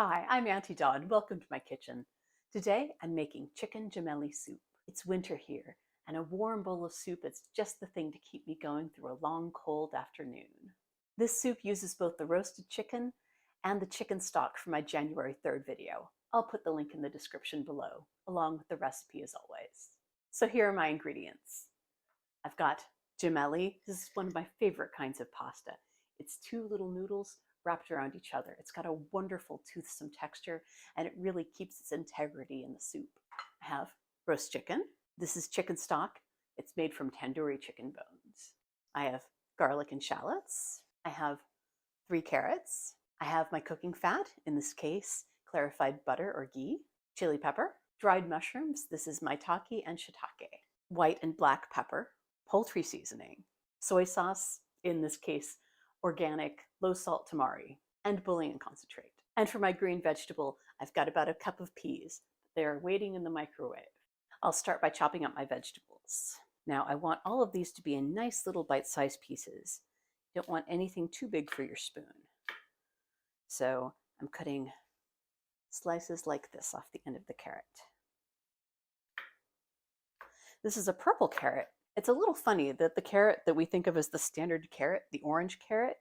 Hi, I'm Auntie Dawn. Welcome to my kitchen. Today I'm making chicken gemelli soup. It's winter here, and a warm bowl of soup is just the thing to keep me going through a long, cold afternoon. This soup uses both the roasted chicken and the chicken stock from my January 3rd video. I'll put the link in the description below, along with the recipe as always. So here are my ingredients. I've got gemelli. This is one of my favorite kinds of pasta. It's two little noodles wrapped around each other. It's got a wonderful toothsome texture, and it really keeps its integrity in the soup. I have roast chicken. This is chicken stock. It's made from tandoori chicken bones. I have garlic and shallots. I have 3 carrots. I have my cooking fat, in this case, clarified butter or ghee, chili pepper, dried mushrooms. This is maiitake and shiitake, white and black pepper, poultry seasoning, soy sauce, in this case, organic, low-salt tamari, and boullion concentrate. And for my green vegetable, I've got about a cup of peas. They're waiting in the microwave. I'll start by chopping up my vegetables. Now, I want all of these to be in nice little bite-sized pieces. You don't want anything too big for your spoon. So I'm cutting slices like this off the end of the carrot. This is a purple carrot. It's a little funny that the carrot that we think of as the standard carrot, the orange carrot,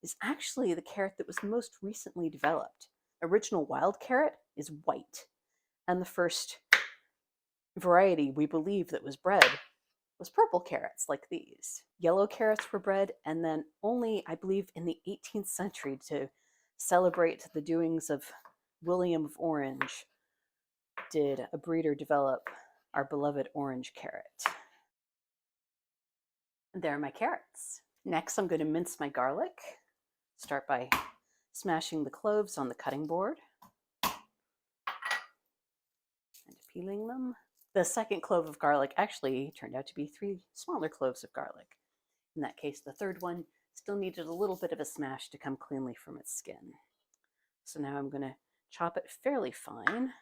is actually the carrot that was most recently developed. Original wild carrot is white, and the first variety we believe that was bred was purple carrots like these. Yellow carrots were bred, and then only, I believe, in the 18th century to celebrate the doings of William of Orange did a breeder develop our beloved orange carrot. And there are my carrots. Next, I'm going to mince my garlic. Start by smashing the cloves on the cutting board and peeling them. The second clove of garlic actually turned out to be 3 smaller cloves of garlic. In that case, the third one still needed a little bit of a smash to come cleanly from its skin. So now I'm going to chop it fairly fine.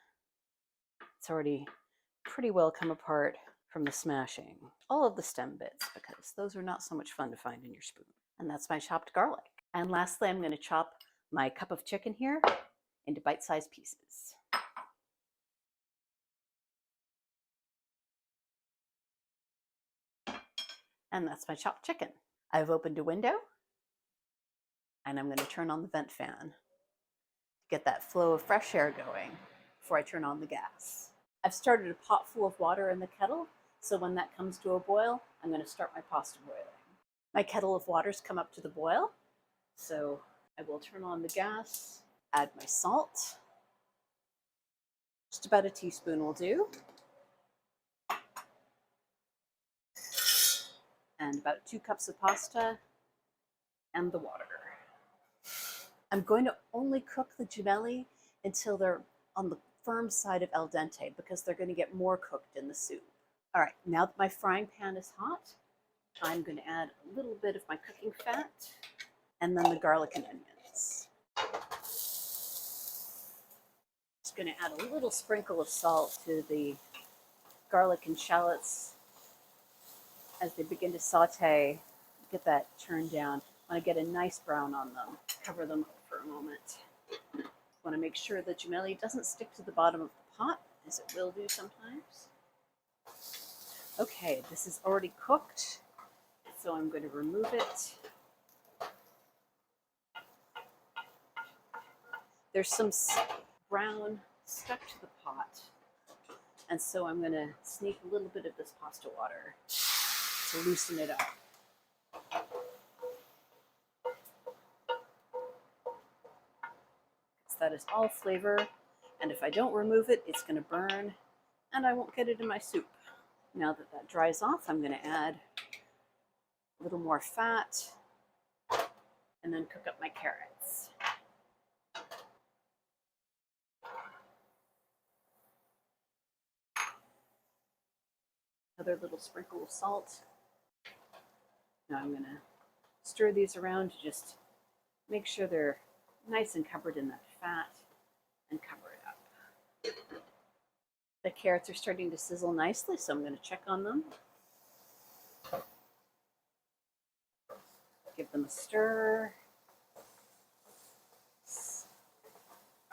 It's already pretty well come apart from the smashing. All of the stem bits, because those are not so much fun to find in your spoon. And that's my chopped garlic. And lastly, I'm going to chop my cup of chicken here into bite-sized pieces. And that's my chopped chicken. I've opened a window, and I'm going to turn on the vent fan to get that flow of fresh air going before I turn on the gas. I've started a pot full of water in the kettle, so when that comes to a boil, I'm going to start my pasta boiling. My kettle of water's come up to the boil, so I will turn on the gas, add my salt. Just about a teaspoon will do. And about 2 cups of pasta and the water. I'm going to only cook the gemelli until they're on the firm side of al dente, because they're going to get more cooked in the soup. All right, now that my frying pan is hot, I'm going to add a little bit of my cooking fat and then the garlic and onions. Just going to add a little sprinkle of salt to the garlic and shallots as they begin to saute. Get that turned down. I want to get a nice brown on them. Cover them up for a moment. Want to make sure the gemelli doesn't stick to the bottom of the pot, as it will do sometimes. Okay, this is already cooked, so I'm going to remove it. There's some brown stuck to the pot, and so I'm going to sneak a little bit of this pasta water to loosen it up. That is all flavor, and if I don't remove it, it's going to burn, and I won't get it in my soup. Now that that dries off, I'm going to add a little more fat, and then cook up my carrots. Another little sprinkle of salt. Now I'm going to stir these around to just make sure they're nice and covered in that fat, and cover it up. The carrots are starting to sizzle nicely, so I'm going to check on them. Give them a stir.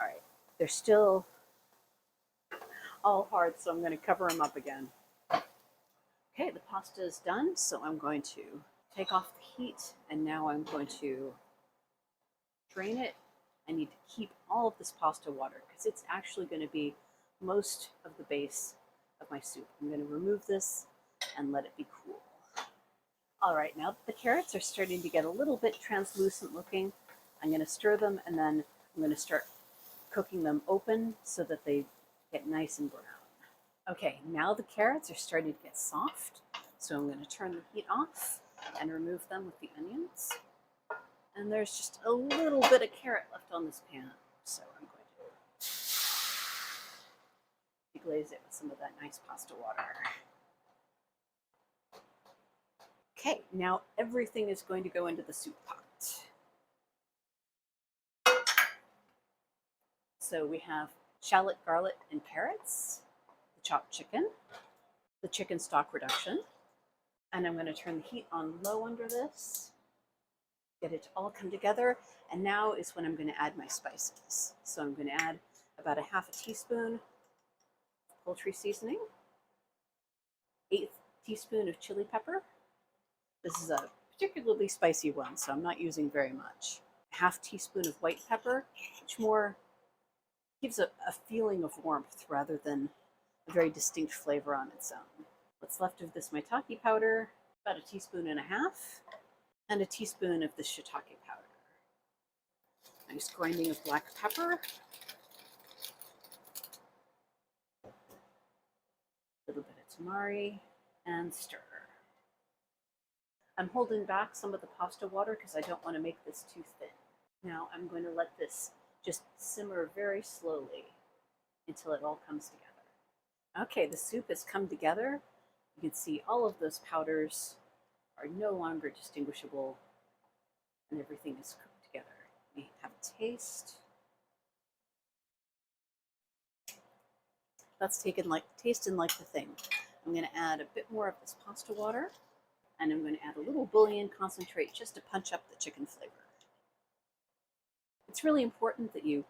All right, They're still all hard, so I'm going to cover them up again. Okay, the pasta is done, so I'm going to take off the heat, and now I'm going to drain it. I need to keep all of this pasta water because it's actually going to be most of the base of my soup. I'm going to remove this and let it be cool. All right, now that the carrots are starting to get a little bit translucent looking, I'm going to stir them, and then I'm going to start cooking them open so that they get nice and brown. Okay, now the carrots are starting to get soft, so I'm going to turn the heat off and remove them with the onions. And there's just a little bit of carrot left on this pan, so I'm going to deglaze it with some of that nice pasta water. Okay, now everything is going to go into the soup pot. So we have shallot, garlic, and carrots, the chopped chicken, the chicken stock reduction, and I'm going to turn the heat on low under this, get it to all come together, and now is when I'm going to add my spices. So I'm going to add about a half a teaspoon of poultry seasoning, 1/8 teaspoon of chili pepper. This is a particularly spicy one, so I'm not using very much. A half teaspoon of white pepper, which more gives a feeling of warmth rather than a very distinct flavor on its own. What's left of this maiitake powder, about 1.5 teaspoons, and 1 teaspoon of the shiitake powder. Nice grinding of black pepper, a little bit of tamari, and stir. I'm holding back some of the pasta water because I don't want to make this too thin. Now I'm going to let this just simmer very slowly until it all comes together. Okay, the soup has come together. You can see all of those powders are no longer distinguishable, and everything is cooked together. We have a taste. That's tasting like the thing. I'm going to add a bit more of this pasta water, and I'm going to add a little bouillon concentrate just to punch up the chicken flavor. It's really important that you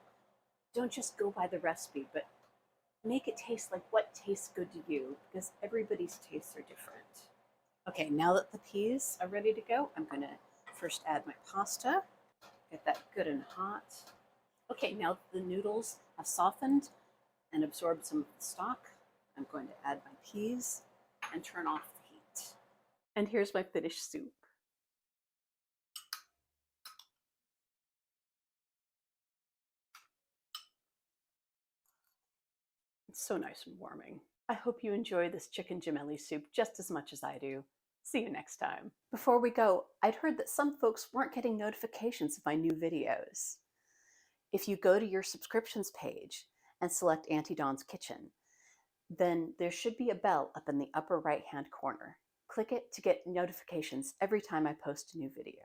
don't just go by the recipe, but make it taste like what tastes good to you, because everybody's tastes are different. Okay, now that the peas are ready to go, I'm going to first add my pasta, get that good and hot. Okay, now that the noodles have softened and absorbed some of the stock, I'm going to add my peas and turn off the heat. And here's my finished soup. It's so nice and warming. I hope you enjoy this chicken gemelli soup just as much as I do. See you next time. Before we go, I'd heard that some folks weren't getting notifications of my new videos. If you go to your subscriptions page and select Auntie Dawn's Kitchen, then there should be a bell up in the upper right-hand corner. Click it to get notifications every time I post a new video.